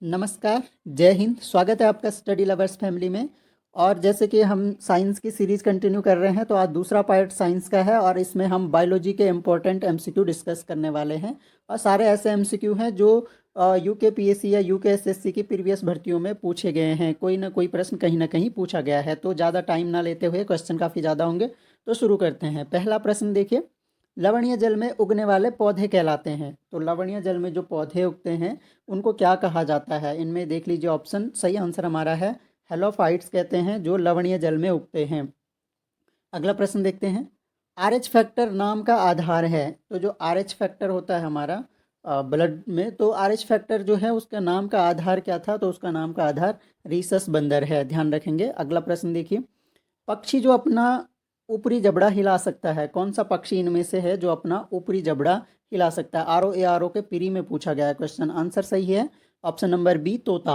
नमस्कार, जय हिंद। स्वागत है आपका स्टडी लवर्स फैमिली में। और जैसे कि हम साइंस की सीरीज़ कंटिन्यू कर रहे हैं, तो आज दूसरा पार्ट साइंस का है और इसमें हम बायोलॉजी के इम्पोर्टेंट एमसीक्यू डिस्कस करने वाले हैं। और सारे ऐसे एमसीक्यू हैं जो यूकेपीएससी या यूकेएसएससी की प्रीवियस भर्तियों में पूछे गए हैं। कोई ना कोई प्रश्न कहीं ना कहीं पूछा गया है। तो ज़्यादा टाइम ना लेते हुए, क्वेश्चन काफ़ी ज़्यादा होंगे, तो शुरू करते हैं। पहला प्रश्न देखिए, लवणीय जल में उगने वाले पौधे कहलाते हैं। तो लवणीय जल में जो पौधे उगते हैं उनको क्या कहा जाता है? इनमें देख लीजिए ऑप्शन। सही आंसर हमारा है हेलोफाइट्स कहते हैं, जो लवणीय जल में उगते हैं। अगला प्रश्न देखते हैं, आरएच फैक्टर नाम का आधार है। तो जो आरएच फैक्टर होता है हमारा ब्लड में, तो आरएच फैक्टर जो है उसका नाम का आधार क्या था? तो उसका नाम का आधार रीसस बंदर है, ध्यान रखेंगे। अगला प्रश्न देखिए, पक्षी जो अपना ऊपरी जबड़ा हिला सकता है, कौन सा पक्षी इनमें से है जो अपना ऊपरी जबड़ा हिला सकता है? आर ओ के पीरी में पूछा गया है क्वेश्चन। आंसर सही है ऑप्शन नंबर बी, तोता।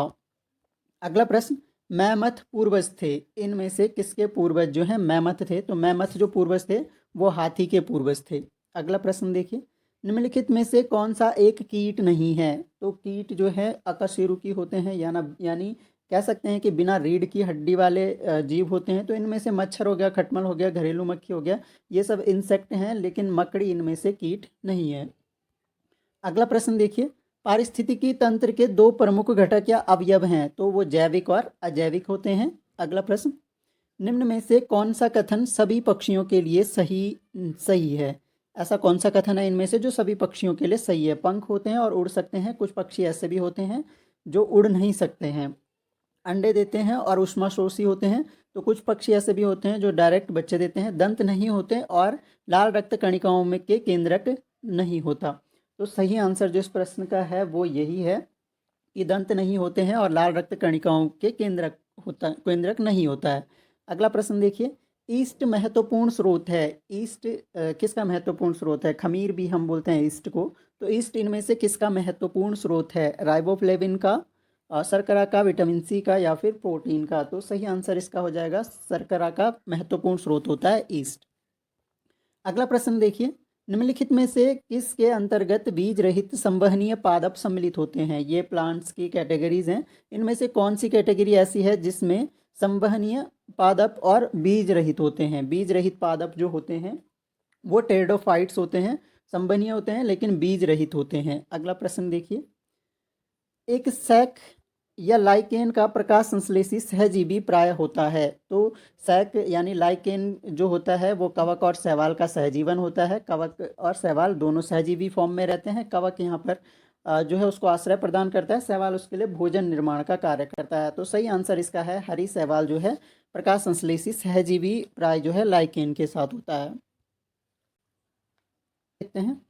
अगला प्रश्न, मैमथ पूर्वज थे, इनमें से किसके पूर्वज जो हैं मैमथ थे? तो मैमथ जो पूर्वज थे वो हाथी के पूर्वज थे। अगला प्रश्न देखिए, निम्नलिखित में से कौन सा एक कीट नहीं है? तो कीट जो है अकशेरुकी होते हैं, यानी कह सकते हैं कि बिना रीढ़ की हड्डी वाले जीव होते हैं। तो इनमें से मच्छर हो गया, खटमल हो गया, घरेलू मक्खी हो गया, ये सब इंसेक्ट हैं, लेकिन मकड़ी इनमें से कीट नहीं है। अगला प्रश्न देखिए, पारिस्थितिकी तंत्र के दो प्रमुख घटक या अवयव हैं, तो वो जैविक और अजैविक होते हैं। अगला प्रश्न, निम्न में से कौन सा कथन सभी पक्षियों के लिए सही सही है? ऐसा कौन सा कथन है इनमें से जो सभी पक्षियों के लिए सही है? पंख होते हैं और उड़ सकते हैं, कुछ पक्षी ऐसे भी होते हैं जो उड़ नहीं सकते हैं। अंडे देते हैं और उष्माशोषी होते हैं, तो कुछ पक्षी ऐसे भी होते हैं जो डायरेक्ट बच्चे देते हैं। दंत नहीं होते और लाल रक्त कणिकाओं में के केंद्रक नहीं होता। तो सही आंसर जो इस प्रश्न का है वो यही है कि दंत नहीं होते हैं और लाल रक्त कणिकाओं के केंद्रक नहीं होता है। अगला प्रश्न देखिए, ईस्ट महत्वपूर्ण स्रोत है। ईस्ट किसका महत्वपूर्ण स्रोत है? खमीर भी हम बोलते हैं ईस्ट को। तो ईस्ट इनमें से किसका महत्वपूर्ण स्रोत है? राइबोफ्लेविन का, शर्करा का, विटामिन सी का, या फिर प्रोटीन का? तो सही आंसर इसका हो जाएगा शर्करा का महत्वपूर्ण स्रोत होता है ईस्ट। अगला प्रश्न देखिए, निम्नलिखित में से किसके अंतर्गत बीज रहित संवहनीय पादप सम्मिलित होते हैं? ये प्लांट्स की कैटेगरीज हैं, इनमें से कौन सी कैटेगरी ऐसी है जिसमें संवहनीय पादप और बीज रहित होते हैं? बीज रहित पादप जो होते हैं वो टेरिडोफाइट्स होते हैं, संवहनीय होते हैं लेकिन बीज रहित होते हैं। अगला प्रश्न देखिए, एक सैक या लाइकेन का प्रकाश संश्लेषी सहजीवी प्राय होता है। तो सैक यानी लाइकेन जो होता है वो कवक और शैवाल का सहजीवन होता है। कवक और शैवाल दोनों सहजीवी फॉर्म में रहते हैं। कवक यहाँ पर जो है उसको आश्रय प्रदान करता है, शैवाल उसके लिए भोजन निर्माण का कार्य करता है। तो सही आंसर इसका है हरी शैवाल जो है प्रकाश संश्लेषी सहजीवी प्राय जो है लाइकेन के साथ होता है। देखते हैं,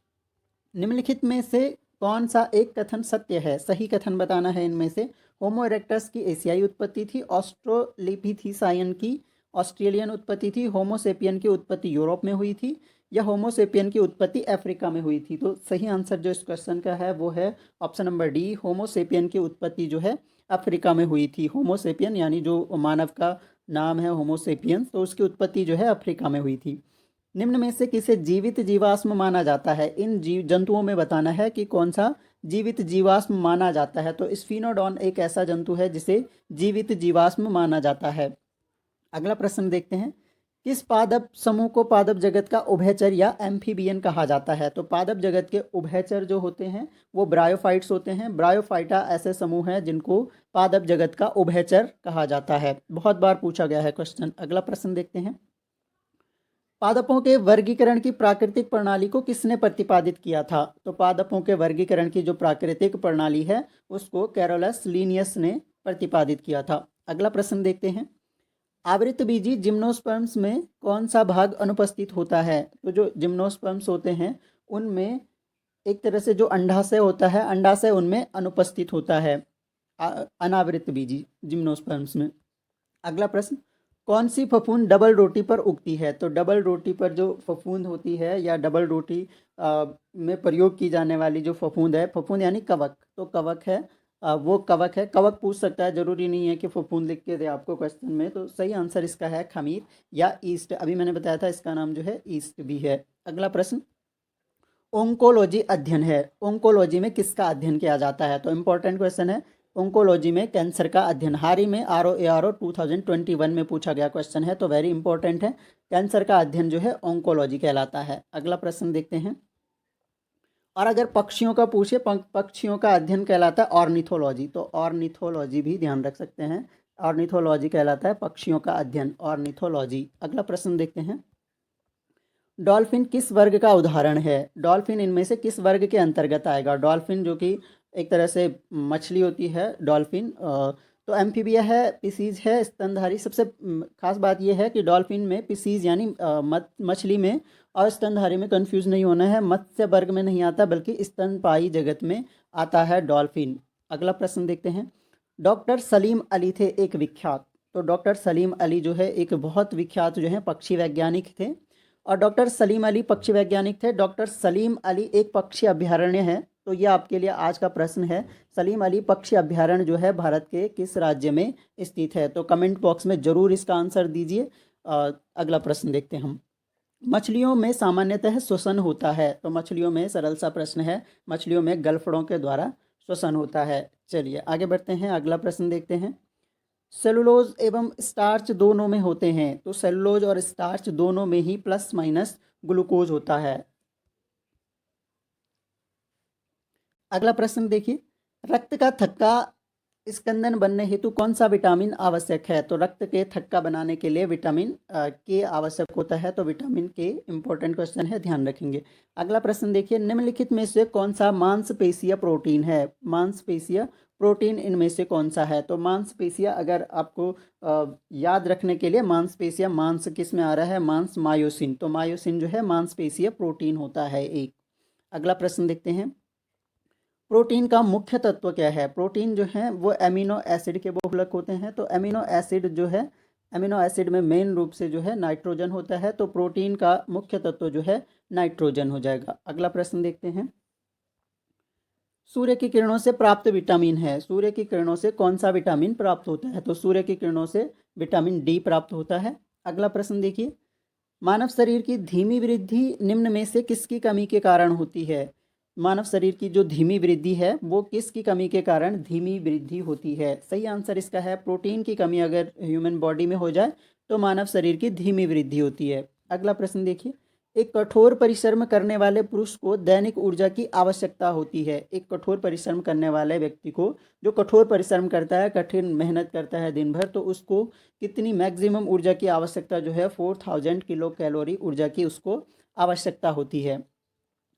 निम्नलिखित में से कौन सा एक कथन सत्य है? सही कथन बताना है इनमें से। होमो इरेक्टस की एशियाई उत्पत्ति थी, ऑस्ट्रोलिपिथिसायन की ऑस्ट्रेलियन उत्पत्ति थी, होमोसेपियन की उत्पत्ति यूरोप में हुई थी, या होमोसेपियन की उत्पत्ति अफ्रीका में हुई थी? तो सही आंसर जो इस क्वेश्चन का है वो है ऑप्शन नंबर डी, होमोसेपियन की उत्पत्ति जो है अफ्रीका में हुई थी। होमोसेपियन यानी जो मानव का नाम है होमोसेपियन, तो उसकी उत्पत्ति जो है अफ्रीका में हुई थी। निम्न में से किसे जीवित जीवाश्म माना जाता है? इन जीव जंतुओं में बताना है कि कौन सा जीवित जीवाश्म माना जाता है। तो स्फिनोडॉन एक ऐसा जंतु है जिसे जीवित जीवाश्म माना जाता है। अगला प्रश्न देखते हैं, किस पादप समूह को पादप जगत का उभयचर या एम्फीबियन कहा जाता है? तो पादप जगत के उभयचर जो होते हैं वो ब्रायोफाइट्स होते हैं। ब्रायोफाइटा ऐसे समूह हैं जिनको पादप जगत का उभयचर कहा जाता है। बहुत बार पूछा गया है क्वेश्चन। अगला प्रश्न देखते हैं, पादपों के वर्गीकरण की प्राकृतिक प्रणाली को किसने प्रतिपादित किया था? तो पादपों के वर्गीकरण की जो प्राकृतिक प्रणाली है उसको कैरोलस लीनियस ने प्रतिपादित किया था। अगला प्रश्न देखते हैं, आवृतबीजी जिम्नोस्पर्म्स में कौन सा भाग अनुपस्थित होता है? तो जो जिम्नोस्पर्म्स होते हैं उनमें एक तरह से जो अंडाशय होता है, अंडाशय उनमें अनुपस्थित होता है अनावृतबीजी जिम्नोस्पर्म्स में। अगला प्रश्न, कौन सी फफूंद डबल रोटी पर उगती है? तो डबल रोटी पर जो फफूंद होती है या डबल रोटी में प्रयोग की जाने वाली जो फफूंद है, फफूंद यानी कवक, तो कवक है, वो कवक है। कवक पूछ सकता है, जरूरी नहीं है कि फफूंद लिख के दे आपको क्वेश्चन में। तो सही आंसर इसका है खमीर या ईस्ट। अभी मैंने बताया था इसका नाम जो है ईस्ट भी है। अगला प्रश्न, ओंकोलॉजी अध्ययन है, ओंकोलॉजी में किसका अध्ययन किया जाता है? तो इंपॉर्टेंट क्वेश्चन है। ओंकोलॉजी में कैंसर का अध्ययन। हाल ही में ROARO 2021 में पूछा गया क्वेश्चन है, तो वेरी इंपॉर्टेंट है। कैंसर का अध्ययन जो है ओंकोलॉजी कहलाता है। अगला प्रश्न देखते हैं। और अगर पक्षियों का पूछे, पक्षियों का अध्ययन कहलाता है ऑर्निथोलॉजी, तो ऑर्निथोलॉजी भी ध्यान रख सकते हैं। ऑर्निथोलॉजी कहलाता है पक्षियों का अध्ययन, ऑर्निथोलॉजी। अगला प्रश्न देखते हैं। डॉल्फिन किस वर्ग का उदाहरण है? डॉल्फिन इनमें से किस वर्ग के अंतर्गत आएगा? डॉल्फिन जो कि एक तरह से मछली होती है डॉल्फिन, तो एम्फीबिया है, पिसीज है, स्तनधारी। सबसे खास बात यह है कि डॉल्फिन में पिसीज यानी मछली में और स्तनधारी में कंफ्यूज नहीं होना है। मत्स्य वर्ग में नहीं आता बल्कि स्तनपायी जगत में आता है डॉल्फिन। अगला प्रश्न देखते हैं। डॉक्टर सलीम अली थे एक विख्यात, तो डॉक्टर सलीम अली जो है एक बहुत विख्यात जो है पक्षी वैज्ञानिक थे। और डॉक्टर सलीम अली पक्षी वैज्ञानिक थे। डॉक्टर सलीम अली एक पक्षी अभ्यारण्य है, तो ये आपके लिए आज का प्रश्न है। सलीम अली पक्षी अभ्यारण्य जो है भारत के किस राज्य में स्थित है? तो कमेंट बॉक्स में जरूर इसका आंसर दीजिए। अगला प्रश्न देखते हैं हम। मछलियों में सामान्यतः श्वसन होता है, तो मछलियों में सरल सा प्रश्न है, मछलियों में गलफड़ों के द्वारा श्वसन होता है। चलिए आगे बढ़ते हैं, अगला प्रश्न देखते हैं। सेलुलोज एवं स्टार्च दोनों में होते हैं, तो सेलुलोज और स्टार्च दोनों में ही प्लस माइनस ग्लूकोज होता है। अगला प्रश्न देखिए। रक्त का थक्का स्कंदन बनने हेतु कौन सा विटामिन आवश्यक है? तो रक्त के थक्का बनाने के लिए विटामिन के आवश्यक होता है, तो विटामिन के इंपॉर्टेंट क्वेश्चन है, ध्यान रखेंगे। अगला प्रश्न देखिए। निम्नलिखित में से कौन सा मांसपेशीय प्रोटीन है? मांसपेशीय प्रोटीन इनमें से कौन सा है? तो मांसपेशीय अगर आपको याद रखने के लिए, मांसपेशीय मांस किस में आ रहा है? मांस मायोसिन, तो मायोसिन जो है मांसपेशीय प्रोटीन होता है एक। अगला प्रश्न देखते हैं। प्रोटीन का मुख्य तत्व क्या है? प्रोटीन जो है वो एमिनो एसिड के बहुलक होते हैं, तो एमिनो एसिड जो है, एमिनो एसिड में मेन रूप से जो है नाइट्रोजन होता है, तो प्रोटीन का मुख्य तत्व जो है नाइट्रोजन हो जाएगा। अगला प्रश्न देखते हैं। सूर्य की किरणों से प्राप्त विटामिन है, सूर्य की किरणों से कौन सा विटामिन प्राप्त होता है? तो सूर्य की किरणों से विटामिन डी प्राप्त होता है। अगला प्रश्न देखिए। मानव शरीर की धीमी वृद्धि निम्न में से किसकी कमी के कारण होती है? मानव शरीर की जो धीमी वृद्धि है वो किसकी कमी के कारण धीमी वृद्धि होती है? सही आंसर इसका है प्रोटीन की कमी अगर ह्यूमन बॉडी में हो जाए तो मानव शरीर की धीमी वृद्धि होती है। अगला प्रश्न देखिए। एक कठोर परिश्रम करने वाले पुरुष को दैनिक ऊर्जा की आवश्यकता होती है। एक कठोर परिश्रम करने वाले व्यक्ति को, जो कठोर परिश्रम करता है, कठिन मेहनत करता है दिन भर, तो उसको कितनी मैक्सिमम ऊर्जा की आवश्यकता जो है 4000 किलो कैलोरी ऊर्जा की उसको आवश्यकता होती है।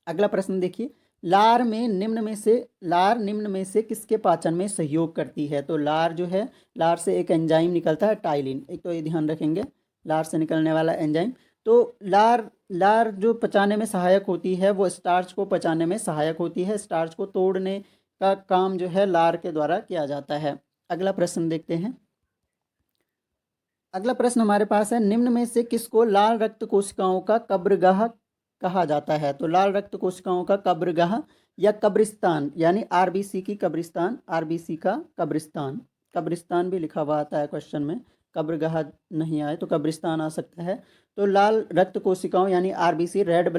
अगला प्रश्न देखिए। लार निम्न में से किसके पाचन में सहयोग करती है? तो लार जो है, लार से एक एंजाइम निकलता है टाइलिन, एक तो ये ध्यान रखेंगे, लार से निकलने वाला एंजाइम। तो लार जो पचाने में सहायक होती है वो स्टार्च को पचाने में सहायक होती है। स्टार्च को तोड़ने का काम जो है लार के द्वारा किया जाता है। अगला प्रश्न देखते हैं। अगला प्रश्न हमारे पास है। निम्न में से किसको लाल रक्त कोशिकाओं का कब्रगाह कहा जाता है? तो लाल रक्त कोशिकाओं का कब्रगाह या कब्रिस्तान, यानी आरबीसी की कब्रिस्तान, आरबीसी का कब्रिस्तान, कब्रिस्तान भी लिखा हुआ आता है क्वेश्चन में, कब्रगाह नहीं आए तो कब्रिस्तान आ सकता है। तो लाल रक्त कोशिकाओं यानी आरबीसी, रेड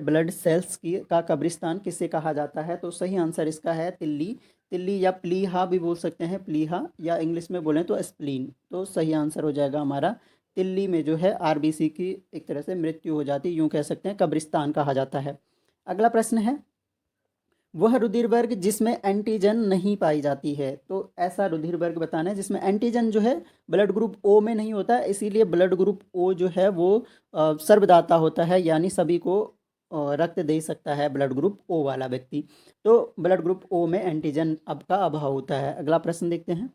ब्लड सेल्स की का कब्रिस्तान किसे कहा जाता है? तो सही आंसर इसका है तिल्ली, तिल्ली या प्लीहा भी बोल सकते हैं, प्लीहा, या इंग्लिश में बोलें तो स्प्लीन। तो सही आंसर हो जाएगा हमारा तिल्ली में जो है आरबीसी की एक तरह से मृत्यु हो जाती, यूं कह सकते हैं, कब्रिस्तान कहा जाता है। अगला प्रश्न है। वह रुधिर वर्ग जिसमें एंटीजन नहीं पाई जाती है? तो ऐसा रुधिर वर्ग बताना है जिसमें एंटीजन जो है ब्लड ग्रुप ओ में नहीं होता, इसीलिए ब्लड ग्रुप ओ जो है वो सर्वदाता होता है, यानी सभी को रक्त दे सकता है ब्लड ग्रुप ओ वाला व्यक्ति। तो ब्लड ग्रुप ओ में एंटीजन अब का अभाव होता है। अगला प्रश्न देखते हैं।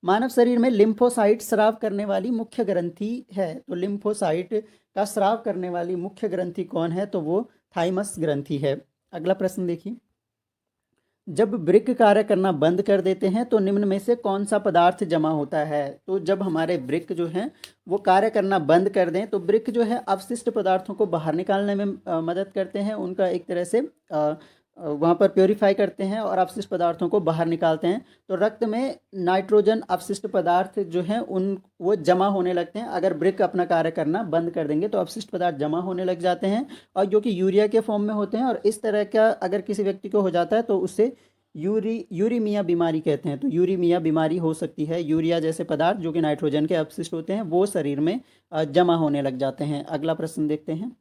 मानव शरीर में लिम्फोसाइट स्राव करने वाली मुख्य ग्रंथि है, तो लिम्फोसाइट का स्राव करने वाली मुख्य ग्रंथि कौन है? तो वो थाइमस ग्रंथि है। अगला प्रश्न देखिए। जब वृक्क कार्य करना बंद कर देते हैं तो निम्न में से कौन सा पदार्थ जमा होता है? तो जब हमारे वृक्क जो हैं वो कार्य करना बंद कर दें तो वृक्क जो है अवशिष्ट पदार्थों को बाहर निकालने में मदद करते हैं, उनका एक तरह से वहाँ पर प्योरीफाई करते हैं और अवशिष्ट पदार्थों को बाहर निकालते हैं। तो रक्त में नाइट्रोजन अवशिष्ट पदार्थ जो हैं उन वो जमा होने लगते हैं। अगर वृक्क अपना कार्य करना बंद कर देंगे तो अवशिष्ट पदार्थ जमा होने लग जाते हैं, और जो कि यूरिया के फॉर्म में होते हैं, और इस तरह का अगर किसी व्यक्ति को हो जाता है तो उससे यूरीमिया बीमारी कहते हैं। तो यूरीमिया बीमारी हो सकती है, यूरिया जैसे पदार्थ जो कि नाइट्रोजन के अपशिष्ट होते हैं वो शरीर में जमा होने लग जाते हैं। अगला प्रश्न देखते हैं,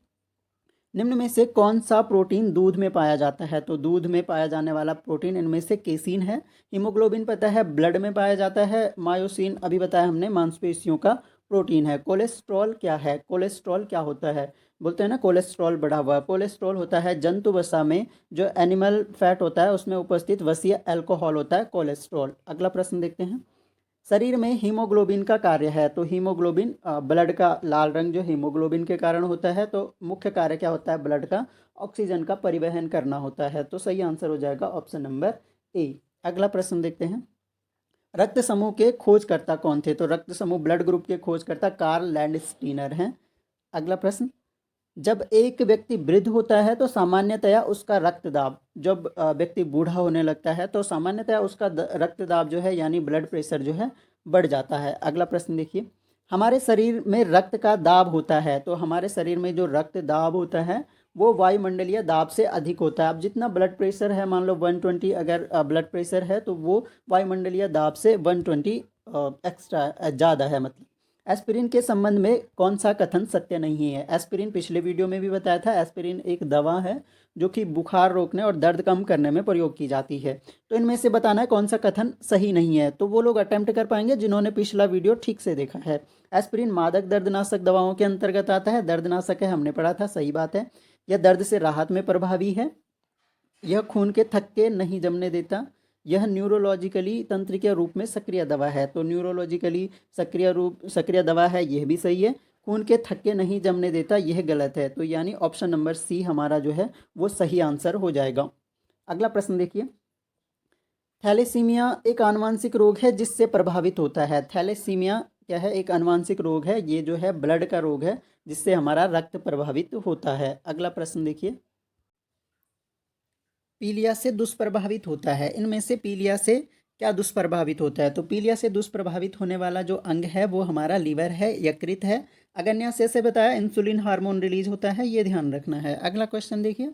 निम्न में से कौन सा प्रोटीन दूध में पाया जाता है? तो दूध में पाया जाने वाला प्रोटीन इनमें से केसीन है, हीमोग्लोबिन पता है ब्लड में पाया जाता है, मायोसिन अभी बताया हमने मांसपेशियों का प्रोटीन है। कोलेस्ट्रॉल क्या है? कोलेस्ट्रॉल क्या होता है? बोलते हैं ना कोलेस्ट्रॉल बढ़ा हुआ। कोलेस्ट्रॉल होता है जंतु वसा में जो एनिमल फैट होता है उसमें उपस्थित वसीय अल्कोहल होता है कोलेस्ट्रॉल। अगला प्रश्न देखते हैं, शरीर में हीमोग्लोबिन का कार्य है। तो हीमोग्लोबिन ब्लड का लाल रंग जो हीमोग्लोबिन के कारण होता है, तो मुख्य कार्य क्या होता है? ब्लड का ऑक्सीजन का परिवहन करना होता है। तो सही आंसर हो जाएगा ऑप्शन नंबर ए। अगला प्रश्न देखते हैं, रक्त समूह के खोजकर्ता कौन थे? तो रक्त समूह ब्लड ग्रुप के खोजकर्ता कार्ल लैंडस्टीनर हैं। अगला प्रश्न, जब एक व्यक्ति वृद्ध होता है तो सामान्यतया उसका रक्तदाब, जब व्यक्ति बूढ़ा होने लगता है तो सामान्यतया उसका रक्तदाब जो है यानी ब्लड प्रेशर जो है बढ़ जाता है। अगला प्रश्न देखिए, हमारे शरीर में रक्त का दाब होता है। तो हमारे शरीर में जो रक्त दाब होता है वो वायुमंडलीय दाब से अधिक होता है। अब जितना ब्लड प्रेशर है, मान लो 120 अगर ब्लड प्रेशर है तो वो वायुमंडलीय दाब से 120 एक्स्ट्रा ज़्यादा है। मतलब एस्पिरिन के संबंध में कौन सा कथन सत्य नहीं है? एस्पिरिन पिछले वीडियो में भी बताया था, एस्पिरिन एक दवा है जो कि बुखार रोकने और दर्द कम करने में प्रयोग की जाती है। तो इनमें से बताना है कौन सा कथन सही नहीं है। तो वो लोग अटेम्प्ट कर पाएंगे जिन्होंने पिछला वीडियो ठीक से देखा है। एस्पिरिन मादक दर्दनाशक दवाओं के अंतर्गत आता है, दर्दनाशक है, हमने पढ़ा था, सही बात है। यह दर्द से राहत में प्रभावी है, यह खून के थक्के नहीं जमने देता, यह न्यूरोलॉजिकली तंत्र के रूप में सक्रिय दवा है। तो न्यूरोलॉजिकली सक्रिय दवा है, यह भी सही है। खून के थक्के नहीं जमने देता, यह गलत है। तो यानी ऑप्शन नंबर सी हमारा जो है वो सही आंसर हो जाएगा। अगला प्रश्न देखिए, थैलेसीमिया एक आनुवांशिक रोग है जिससे प्रभावित होता है। थैलेसीमिया क्या है? एक आनुवांशिक रोग है, ये जो है ब्लड का रोग है जिससे हमारा रक्त प्रभावित होता है। अगला प्रश्न देखिए, पीलिया से दुष्प्रभावित होता है। इनमें से पीलिया से क्या दुष्प्रभावित होता है? तो पीलिया से दुष्प्रभावित होने वाला जो अंग है वो हमारा लीवर है, यकृत है। अगन्याशय से बताया इंसुलिन हार्मोन रिलीज होता है, ये ध्यान रखना है। अगला क्वेश्चन देखिए,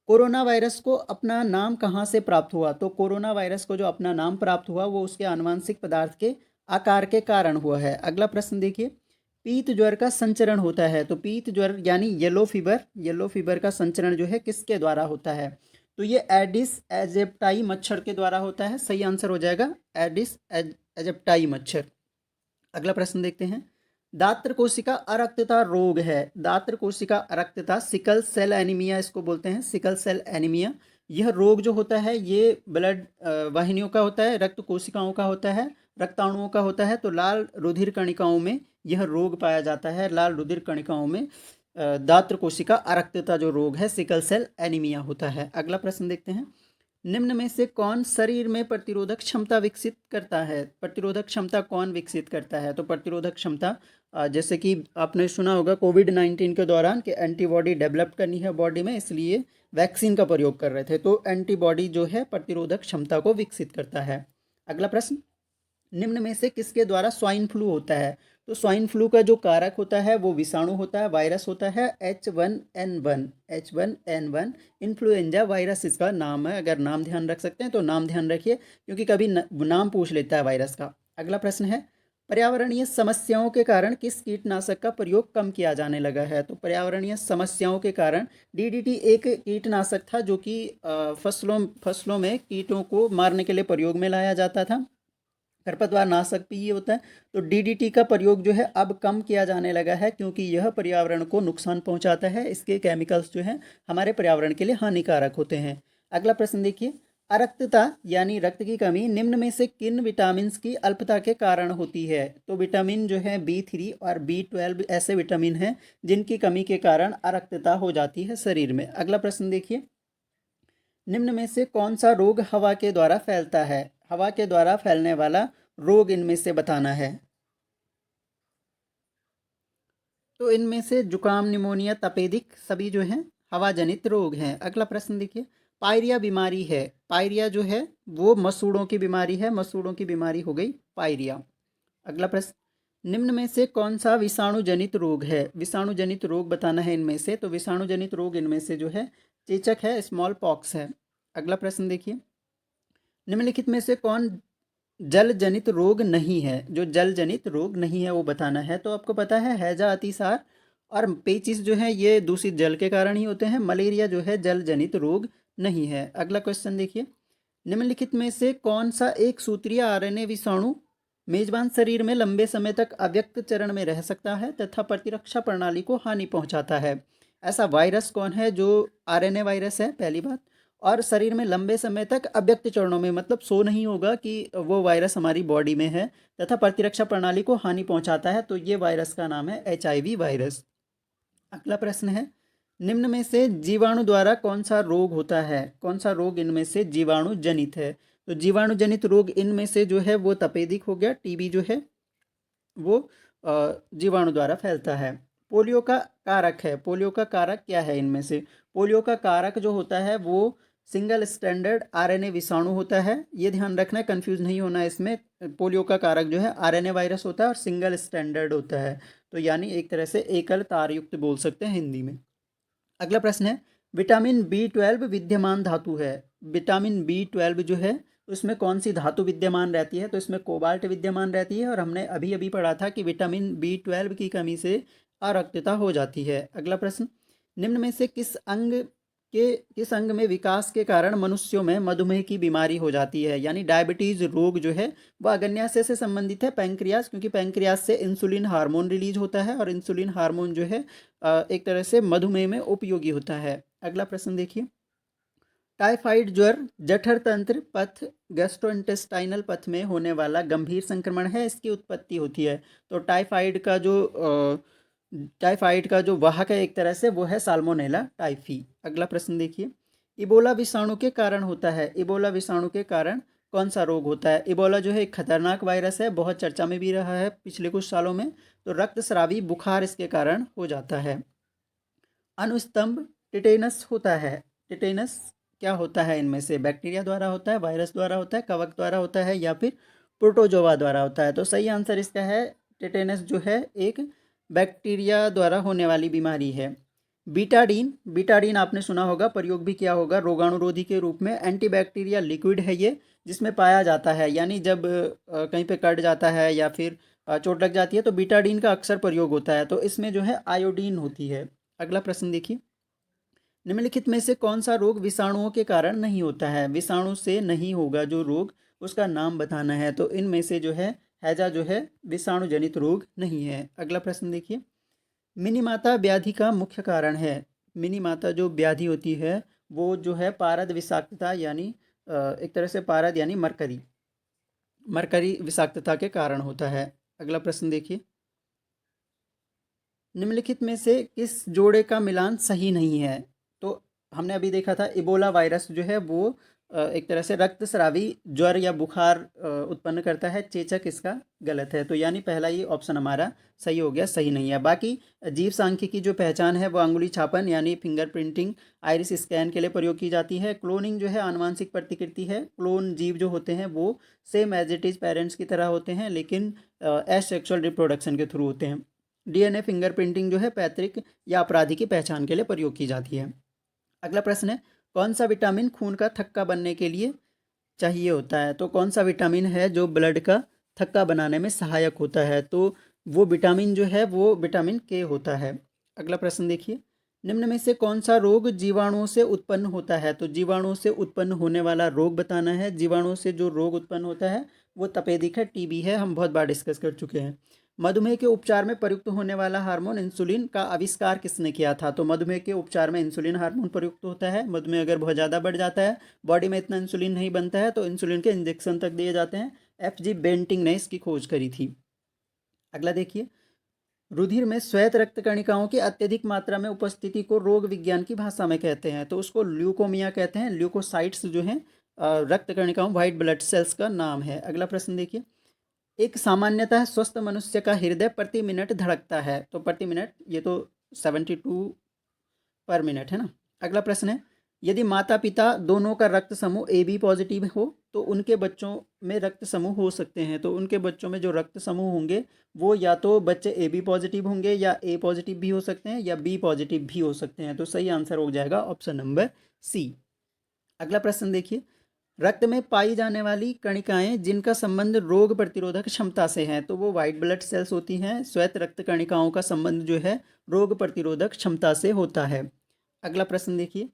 कोरोना वायरस को अपना नाम कहाँ से प्राप्त हुआ? तो कोरोना वायरस को जो अपना नाम प्राप्त हुआ वो उसके आनुवंशिक पदार्थ के आकार के कारण हुआ है। अगला प्रश्न देखिए, पीत ज्वर का संचरण होता है। तो पीत ज्वर यानी येलो फीवर का संचरण जो है किसके द्वारा होता है? तो ये एडिस एजिप्टाई मच्छर के द्वारा होता है। सही आंसर हो जाएगा एडिस एजिप्टाई मच्छर। अगला प्रश्न देखते हैं, दात्र कोशिका अरक्तता रोग है। दात्र कोशिका अरक्तता सिकल सेल एनीमिया इसको बोलते हैं, सिकल सेल एनीमिया। यह रोग जो होता है ये ब्लड वाहिनियों का होता है, रक्त कोशिकाओं का होता है, रक्ताणुओं का होता है। तो लाल रुधिर कणिकाओं में यह रोग पाया जाता है, लाल रुधिर कणिकाओं में दात्र कोशिका अरक्तता जो रोग है सिकल सेल एनीमिया होता है। अगला प्रश्न देखते हैं, निम्न में से कौन शरीर में प्रतिरोधक क्षमता विकसित करता है? प्रतिरोधक क्षमता कौन विकसित करता है? तो प्रतिरोधक क्षमता जैसे कि आपने सुना होगा कोविड-19 के दौरान कि एंटीबॉडी डेवलप करनी है बॉडी में, इसलिए वैक्सीन का प्रयोग कर रहे थे। तो एंटीबॉडी जो है प्रतिरोधक क्षमता को विकसित करता है। अगला प्रश्न, निम्न में से किसके द्वारा स्वाइन फ्लू होता है? तो स्वाइन फ्लू का जो कारक होता है वो विषाणु होता है, वायरस होता है H1N1 इन्फ्लुएंजा वायरस इसका नाम है। अगर नाम ध्यान रख सकते हैं तो नाम ध्यान रखिए क्योंकि कभी नाम पूछ लेता है वायरस का। अगला प्रश्न है, पर्यावरणीय समस्याओं के कारण किस कीटनाशक का प्रयोग कम किया जाने लगा है? तो पर्यावरणीय समस्याओं के कारण DDT एक कीटनाशक था जो कि फसलों में कीटों को मारने के लिए प्रयोग में लाया जाता था, खरपतवार नाशक भी ये होता है। तो DDT का प्रयोग जो है अब कम किया जाने लगा है क्योंकि यह पर्यावरण को नुकसान पहुंचाता है, इसके केमिकल्स जो हैं हमारे पर्यावरण के लिए हानिकारक होते हैं। अगला प्रश्न देखिए, अरक्तता यानी रक्त की कमी निम्न में से किन विटामिन की अल्पता के कारण होती है? तो विटामिन जो है B3 और B12 ऐसे विटामिन हैं जिनकी कमी के कारण अरक्तता हो जाती है शरीर में। अगला प्रश्न देखिए, निम्न में से कौन सा रोग हवा के द्वारा फैलता है? हवा के द्वारा फैलने वाला रोग इनमें से बताना है। तो इनमें से जुकाम, निमोनिया, तपेदिक सभी जो हैं हवा जनित रोग हैं। अगला प्रश्न देखिए, पायरिया बीमारी है। पायरिया जो है वो मसूड़ों की बीमारी है, मसूड़ों की बीमारी हो गई पायरिया। अगला प्रश्न, निम्न में से कौन सा विषाणु जनित रोग है? विषाणु जनित रोग बताना है इनमें से। तो विषाणु जनित रोग इनमें से जो है चेचक है, स्मॉल पॉक्स है। अगला प्रश्न देखिए, निम्नलिखित में से कौन जल जनित रोग नहीं है? जो जल जनित रोग नहीं है वो बताना है। तो आपको पता है हैजा, अतिसार और पेचिस जो है ये दूषित जल के कारण ही होते हैं। मलेरिया जो है जल जनित रोग नहीं है। अगला क्वेश्चन देखिए, निम्नलिखित में से कौन सा एक सूत्रीय आरएनए विषाणु मेजबान शरीर में लंबे समय तक अव्यक्त चरण में रह सकता है तथा प्रतिरक्षा प्रणाली को हानि पहुंचाता है? ऐसा वायरस कौन है जो आरएनए वायरस है, पहली बात, और शरीर में लंबे समय तक अव्यक्त चरणों में, मतलब सो नहीं होगा कि वो वायरस हमारी बॉडी में है, तथा प्रतिरक्षा प्रणाली को हानि पहुंचाता है, तो ये वायरस का नाम है HIV वायरस। अगला प्रश्न है, निम्न में से जीवाणु द्वारा कौन सा रोग होता है? कौन सा रोग इनमें से जीवाणु जनित है? तो जीवाणु जनित रोग इनमें से जो है वो तपेदिक हो गया, टीबी जो है वो जीवाणु द्वारा फैलता है। पोलियो का कारक है, पोलियो का कारक क्या है इनमें से? पोलियो का कारक जो होता है वो सिंगल स्टैंडर्ड आरएनए विषाणु होता है। ये ध्यान रखना है, कंफ्यूज नहीं होना है इसमें। पोलियो का कारक जो है आरएनए वायरस होता है और सिंगल स्टैंडर्ड होता है, तो यानी एक तरह से एकल तारयुक्त बोल सकते हैं हिंदी में। अगला प्रश्न है, विटामिन B12 विद्यमान धातु है। विटामिन B12 जो है उसमें कौन सी धातु विद्यमान रहती है? तो इसमें कोबाल्ट विद्यमान रहती है, और हमने अभी अभी पढ़ा था कि विटामिन B12 की कमी से अरक्तता हो जाती है। अगला प्रश्न, निम्न में से किस अंग में विकास के कारण मनुष्यों में मधुमेह की बीमारी हो जाती है? यानी डायबिटीज रोग जो है वह अग्न्याशय से संबंधित है, पैंक्रियास, क्योंकि पैंक्रियास से इंसुलिन हार्मोन रिलीज होता है और इंसुलिन हार्मोन जो है एक तरह से मधुमेह में उपयोगी होता है। अगला प्रश्न देखिए, टाइफाइड ज्वर जठर तंत्र पथ गैस्ट्रोइंटेस्टाइनल पथ में होने वाला गंभीर संक्रमण है, इसकी उत्पत्ति होती है। तो टाइफाइड का जो वाहक है एक तरह से वो है साल्मोनेला टाइफी। अगला प्रश्न देखिए, इबोला विषाणु के कारण होता है। इबोला विषाणु के कारण कौन सा रोग होता है? इबोला जो है एक खतरनाक वायरस है, बहुत चर्चा में भी रहा है पिछले कुछ सालों में। तो रक्तस्रावी बुखार इसके कारण हो जाता है। अनुस्तंभ टिटेनस होता है। टिटेनस क्या होता है इनमें से? बैक्टीरिया द्वारा होता है, वायरस द्वारा होता है, कवक द्वारा होता है, या फिर प्रोटोजोआ द्वारा होता है? तो सही आंसर इसका है टिटेनस जो है एक बैक्टीरिया द्वारा होने वाली बीमारी है। बीटाडीन, बीटाडीन आपने सुना होगा, प्रयोग भी किया होगा रोगाणुरोधी के रूप में। एंटीबैक्टीरियल लिक्विड है ये, जिसमें पाया जाता है, यानी जब कहीं पे कट जाता है या फिर चोट लग जाती है तो बीटाडीन का अक्सर प्रयोग होता है। तो इसमें जो है आयोडीन होती है। अगला प्रश्न देखिए, निम्नलिखित में से कौन सा रोग विषाणुओं के कारण नहीं होता है? विषाणु से नहीं होगा जो रोग, उसका नाम बताना है। तो इनमें से जो है हैजा जो है विषाणु जनित रोग नहीं है। अगला प्रश्न देखिए, मिनीमाता व्याधि का मुख्य कारण है। मिनीमाता जो व्याधि होती है वो जो है पारद विषाक्तता, यानी एक तरह से पारद यानी मरकरी, मरकरी विषाक्तता के कारण होता है। अगला प्रश्न देखिए, निम्नलिखित में से किस जोड़े का मिलान सही नहीं है? तो हमने अभी देखा था इबोला वायरस जो है वो एक तरह से रक्तस्रावी ज्वर या बुखार उत्पन्न करता है, चेचक इसका गलत है। तो यानी पहला ये ऑप्शन हमारा सही हो गया, सही नहीं है। बाकी जीव सांख्यिकी की जो पहचान है वो अंगुली छापन यानी फिंगर प्रिंटिंग, आइरिस स्कैन के लिए प्रयोग की जाती है। क्लोनिंग जो है आनुवांशिक प्रतिकृति है। क्लोन जीव जो होते हैं वो same as it is parents की तरह होते हैं, लेकिन एसेक्सुअल रिप्रोडक्शन के थ्रू होते हैं। DNA फिंगरप्रिंटिंग जो है पैतृक या अपराधी की पहचान के लिए प्रयोग की जाती है। अगला प्रश्न है, कौन सा विटामिन खून का थक्का बनने के लिए चाहिए होता है? तो कौन सा विटामिन है जो ब्लड का थक्का बनाने में सहायक होता है? तो वो विटामिन जो है वो विटामिन K होता है। अगला प्रश्न देखिए, निम्न में से कौन सा रोग जीवाणुओं से उत्पन्न होता है? तो जीवाणुओं से उत्पन्न होने वाला रोग बताना है। जीवाणुओं से जो रोग उत्पन्न होता है वो तपेदिक है, टीबी है, हम बहुत बार डिस्कस कर चुके हैं। मधुमेह के उपचार में प्रयुक्त होने वाला हार्मोन इंसुलिन का आविष्कार किसने किया था? तो मधुमेह के उपचार में इंसुलिन हार्मोन प्रयुक्त होता है। मधुमेह अगर बहुत ज़्यादा बढ़ जाता है, बॉडी में इतना इंसुलिन नहीं बनता है, तो इंसुलिन के इंजेक्शन तक दिए जाते हैं। FG बेंटिंग ने इसकी खोज करी थी। अगला देखिए, रुधिर में श्वेत रक्त कणिकाओं की अत्यधिक मात्रा में उपस्थिति को रोग विज्ञान की भाषा में कहते हैं, तो उसको ल्यूकोमिया कहते हैं। ल्यूकोसाइट्स जो हैं रक्त कणिकाओं, वाइट ब्लड सेल्स का नाम है। अगला प्रश्न देखिए, एक सामान्यतः स्वस्थ मनुष्य का हृदय प्रति मिनट धड़कता है। तो प्रति मिनट ये तो 72 पर मिनट है ना। अगला प्रश्न है, यदि माता पिता दोनों का रक्त समूह AB पॉजिटिव हो तो उनके बच्चों में रक्त समूह हो सकते हैं। तो उनके बच्चों में जो रक्त समूह होंगे वो या तो बच्चे AB पॉजिटिव होंगे, या A पॉजिटिव भी हो सकते हैं, या B पॉजिटिव भी हो सकते हैं। तो सही आंसर हो जाएगा ऑप्शन नंबर C। अगला प्रश्न देखिए, रक्त में पाई जाने वाली कणिकाएं जिनका संबंध रोग प्रतिरोधक क्षमता से है, तो वो वाइट ब्लड सेल्स होती हैं। श्वेत रक्त कणिकाओं का संबंध जो है रोग प्रतिरोधक क्षमता से होता है। अगला प्रश्न देखिए,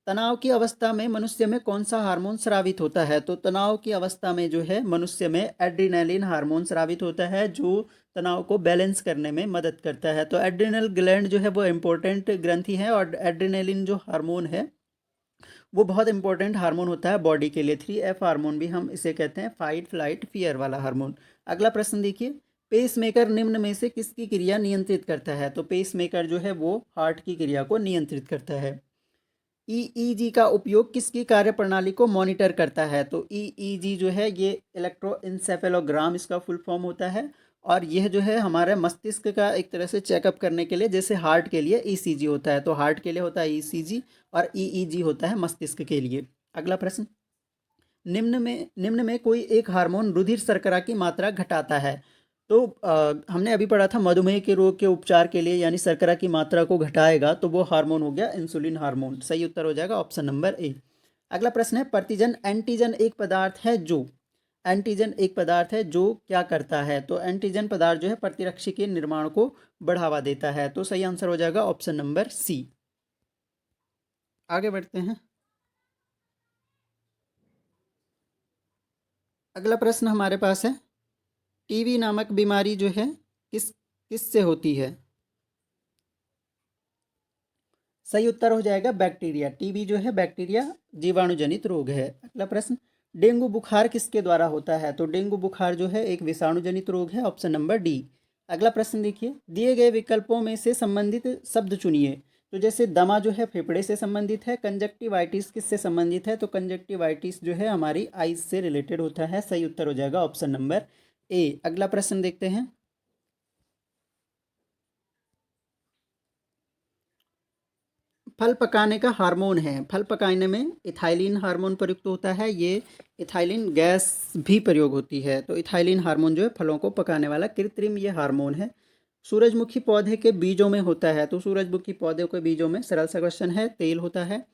तनाव की अवस्था में मनुष्य में कौन सा हार्मोन स्रावित होता है? तो तनाव की अवस्था में जो है मनुष्य में एड्रेनालिन हार्मोन स्रावित होता है, जो तनाव को बैलेंस करने में मदद करता है। तो एड्रेनल ग्लैंड जो है वो इम्पोर्टेंट ग्रंथि है, और एड्रेनालिन जो हार्मोन है वो बहुत इंपॉर्टेंट हार्मोन होता है बॉडी के लिए। 3F हार्मोन भी हम इसे कहते हैं, फाइट फ्लाइट फियर वाला हार्मोन। अगला प्रश्न देखिए, पेसमेकर निम्न में से किसकी क्रिया नियंत्रित करता है? तो पेसमेकर जो है वो हार्ट की क्रिया को नियंत्रित करता है। ईईजी का उपयोग किसकी कार्यप्रणाली को मॉनिटर करता है? तो ईईजी जो है ये इलेक्ट्रोइंसेफेलोग्राम इसका फुल फॉर्म होता है, और यह जो है हमारे मस्तिष्क का एक तरह से चेकअप करने के लिए, जैसे हार्ट के लिए ईसीजी होता है, तो हार्ट के लिए होता है ईसीजी, और ईईजी होता है मस्तिष्क के लिए। अगला प्रश्न, निम्न में कोई एक हार्मोन रुधिर शर्करा की मात्रा घटाता है? तो हमने अभी पढ़ा था मधुमेह के रोग के उपचार के लिए, यानी शर्करा की मात्रा को घटाएगा, तो वो हार्मोन हो गया इंसुलिन हार्मोन। सही उत्तर हो जाएगा ऑप्शन नंबर ए। अगला प्रश्न है, प्रतिजन एंटीजन एक पदार्थ है जो, एंटीजन एक पदार्थ है जो क्या करता है? तो एंटीजन पदार्थ जो है प्रतिरक्षी के निर्माण को बढ़ावा देता है। तो सही आंसर हो जाएगा ऑप्शन नंबर सी। आगे बढ़ते हैं। अगला प्रश्न हमारे पास है, टीबी नामक बीमारी जो है किस किससे होती है? सही उत्तर हो जाएगा बैक्टीरिया। टीबी जो है बैक्टीरिया जीवाणुजनित रोग है। अगला प्रश्न, डेंगू बुखार किसके द्वारा होता है? तो डेंगू बुखार जो है एक विषाणुजनित रोग है, ऑप्शन नंबर डी। अगला प्रश्न देखिए, दिए गए विकल्पों में से संबंधित शब्द चुनिए। तो जैसे दमा जो है फेफड़े से संबंधित है, कंजक्टिवाइटिस किससे संबंधित है? तो कंजक्टिवाइटिस जो है हमारी आईज से रिलेटेड होता है। सही उत्तर हो जाएगा ऑप्शन नंबर ए। अगला प्रश्न देखते हैं, फल पकाने का हार्मोन है, फल पकाने में इथाइलिन हार्मोन प्रयुक्त होता है, ये इथाइलिन गैस भी प्रयोग होती है। तो इथाइलिन हार्मोन जो है फलों को पकाने वाला कृत्रिम ये हार्मोन है। सूरजमुखी पौधे के बीजों में होता है, तो सूरजमुखी पौधे के बीजों में, सरल सा क्वेश्चन है, तेल होता है।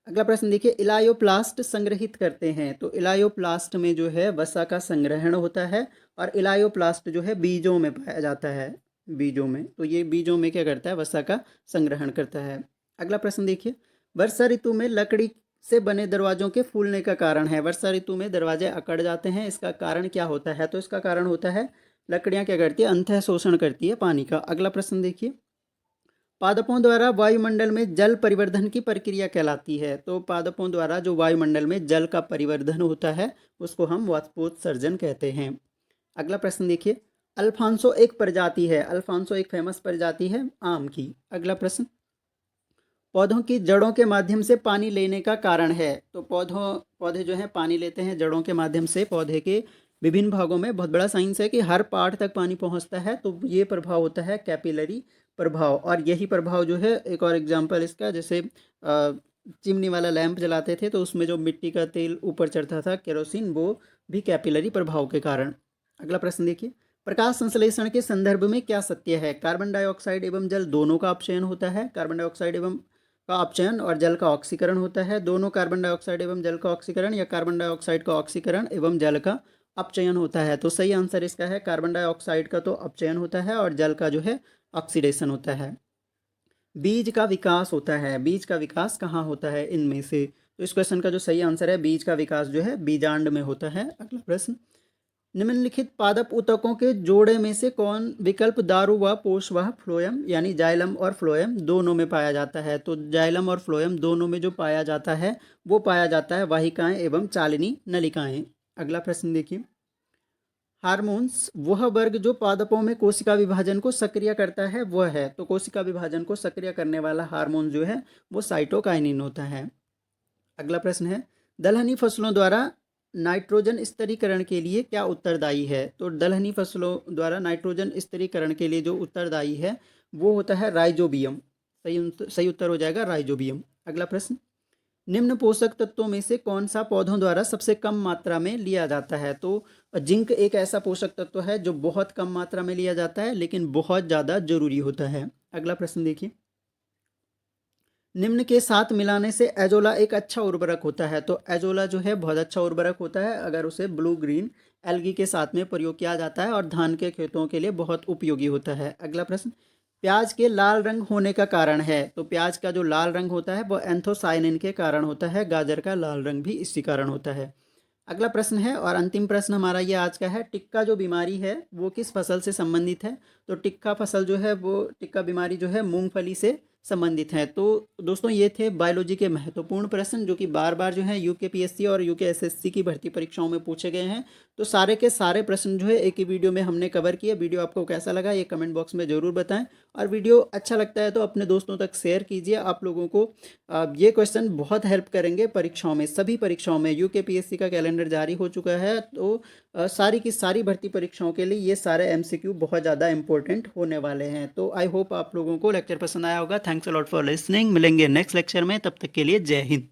अगला प्रश्न देखिए, इलायोप्लास्ट संग्रहित करते हैं, तो इलायोप्लास्ट में जो है वसा का संग्रहण होता है, और इलायोप्लास्ट जो है बीजों में पाया जाता है, बीजों में, तो ये बीजों में क्या करता है, वसा का संग्रहण करता है। अगला प्रश्न देखिए, वर्षा ऋतु में लकड़ी से बने दरवाजों के फूलने का कारण है। वर्षा ऋतु में दरवाजे अकड़ जाते हैं, इसका कारण क्या होता है? तो इसका कारण होता है लकड़ियाँ क्या करती है, अंतः शोषण करती है पानी का। अगला प्रश्न देखिए, पादपों द्वारा वायुमंडल में जल परिवर्धन की प्रक्रिया कहलाती है। तो पादपों द्वारा जो वायुमंडल में जल का परिवर्धन होता है उसको हम वाष्पोत्सर्जन कहते हैं। अगला प्रश्न देखिए, अल्फांसो एक प्रजाति है, अल्फांसो एक फेमस प्रजाति है आम की। अगला प्रश्न, पौधों की जड़ों के माध्यम से पानी लेने का कारण है। तो पौधे जो हैं पानी लेते हैं जड़ों के माध्यम से। पौधे के विभिन्न भागों में बहुत बड़ा साइंस है कि हर पार्ट तक पानी पहुंचता है, तो ये प्रभाव होता है कैपिलरी प्रभाव। और यही प्रभाव जो है, एक और एग्जांपल इसका, जैसे चिमनी वाला लैंप जलाते थे तो उसमें जो मिट्टी का तेल ऊपर चढ़ता था, केरोसिन, वो भी कैपिलरी प्रभाव के कारण। अगला प्रश्न देखिए, प्रकाश संश्लेषण के संदर्भ में क्या सत्य है? कार्बन डाइऑक्साइड एवं जल दोनों का अपचयन होता है, कार्बन डाइऑक्साइड एवं का अपचयन और जल का ऑक्सीकरण होता है। दोनों कार्बन डाइऑक्साइड एवं जल का ऑक्सीकरण, या कार्बन डाइऑक्साइड का ऑक्सीकरण एवं जल का अपचयन होता है। तो सही आंसर इसका है कार्बन डाइऑक्साइड का तो अपचयन होता है, और जल का जो है ऑक्सीडेशन होता है। बीज का विकास होता है, बीज का विकास कहाँ होता है इनमें से? तो इस क्वेश्चन का जो सही आंसर है, बीज का विकास जो है बीजांड में होता है। अगला प्रश्न, निम्नलिखित पादप ऊतकों के जोड़े में से कौन विकल्प दारू व पोष व फ्लोएम, यानी जाइलम और फ्लोएम दोनों में पाया जाता है? तो जाइलम और फ्लोएम दोनों में जो पाया जाता है वो पाया जाता है वाहिकाएं एवं चालिनी नलिकाएं। अगला प्रश्न देखिए, हार्मोन्स वह वर्ग जो पादपों में कोशिका विभाजन को सक्रिय करता है वह है। तो कोशिका विभाजन को सक्रिय करने वाला हार्मोन जो है वो साइटोकाइनिन होता है। अगला प्रश्न है, दलहनी फसलों द्वारा नाइट्रोजन स्तरीकरण के लिए क्या उत्तरदायी है? तो दलहनी फसलों द्वारा नाइट्रोजन स्तरीकरण के लिए जो उत्तरदायी है वो होता है राइजोबियम। सही उत्तर हो जाएगा राइजोबियम। अगला प्रश्न, निम्न पोषक तत्वों में से कौन सा पौधों द्वारा सबसे कम मात्रा में लिया जाता है? तो जिंक एक ऐसा पोषक तत्व है जो बहुत कम मात्रा में लिया जाता है लेकिन बहुत ज़्यादा जरूरी होता है। अगला प्रश्न देखिए, निम्न के साथ मिलाने से एजोला एक अच्छा उर्वरक होता है। तो एजोला जो है बहुत अच्छा उर्वरक होता है अगर उसे ब्लू ग्रीन एल्गी के साथ में प्रयोग किया जाता है और धान के खेतों के लिए बहुत उपयोगी होता है। अगला प्रश्न, प्याज के लाल रंग होने का कारण है। तो प्याज का जो लाल रंग होता है वो एंथोसाइनिन के कारण होता है। गाजर का लाल रंग भी इसी कारण होता है। अगला प्रश्न है और अंतिम प्रश्न हमारा ये आज का है, टिक्का जो बीमारी है वो किस फसल से संबंधित है। तो टिक्का फसल जो है वो टिक्का बीमारी जो है मूंगफली से संबंधित है। तो दोस्तों ये थे बायोलॉजी के महत्वपूर्ण प्रश्न जो कि बार बार जो है यूकेपीएससी और यूकेएसएससी की भर्ती परीक्षाओं में पूछे गए हैं। तो सारे के सारे प्रश्न जो है एक ही वीडियो में हमने कवर किए। वीडियो आपको कैसा लगा ये कमेंट बॉक्स में ज़रूर बताएं और वीडियो अच्छा लगता है तो अपने दोस्तों तक शेयर कीजिए। आप लोगों को ये क्वेश्चन बहुत हेल्प करेंगे परीक्षाओं में, सभी परीक्षाओं में। यूकेपीएससी का कैलेंडर जारी हो चुका है तो सारी की सारी भर्ती परीक्षाओं के लिए ये सारे एमसीक्यू बहुत ज़्यादा इंपॉर्टेंट होने वाले हैं। तो आई होप आप लोगों को लेक्चर पसंद आया होगा। Thanks a lot for listening. मिलेंगे नेक्स्ट लेक्चर में, तब तक के लिए जय हिंद।